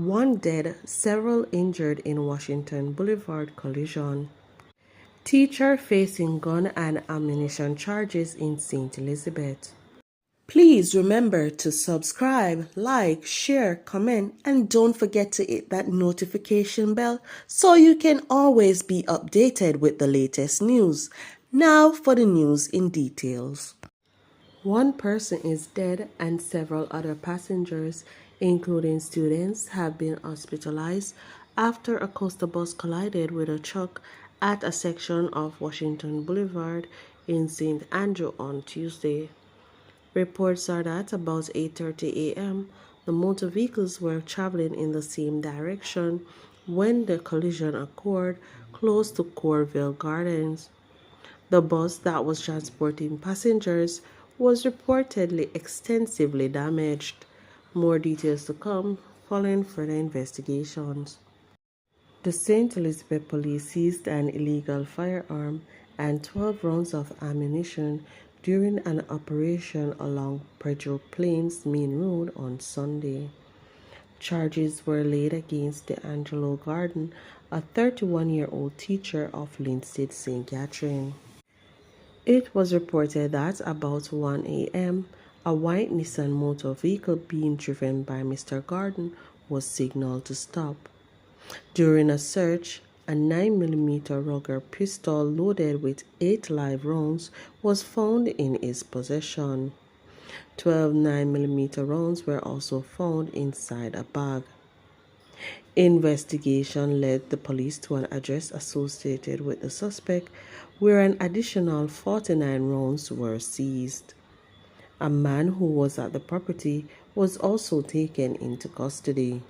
One dead, several injured in Washington Boulevard collision. Teacher facing gun and ammunition charges in St. Elizabeth. Please remember to subscribe, like, share, comment, and don't forget to hit that notification bell so you can always be updated with the latest news. Now for the news in details. One person is dead and several other passengers, including students, have been hospitalized after a coaster bus collided with a truck at a section of Washington Boulevard in St. Andrew on Tuesday. Reports are that about 8:30 a.m., the motor vehicles were traveling in the same direction when the collision occurred close to Corville Gardens. The bus that was transporting passengers was reportedly extensively damaged. More details to come following further investigations. The St. Elizabeth police seized an illegal firearm and 12 rounds of ammunition during an operation along Pedro Plains Main Road on Sunday. Charges were laid against t.Andrew Garden, a 31-year-old teacher of Linstead St. Catherine. It was reported that about 1 a.m., a white Nissan motor vehicle being driven by Mr. Garden was signaled to stop. During a search, a 9mm Ruger pistol loaded with 8 live rounds was found in his possession. 12 9mm rounds were also found inside a bag. Investigation led the police to an address associated with the suspect, where an additional 49 rounds were seized. A man who was at the property was also taken into custody.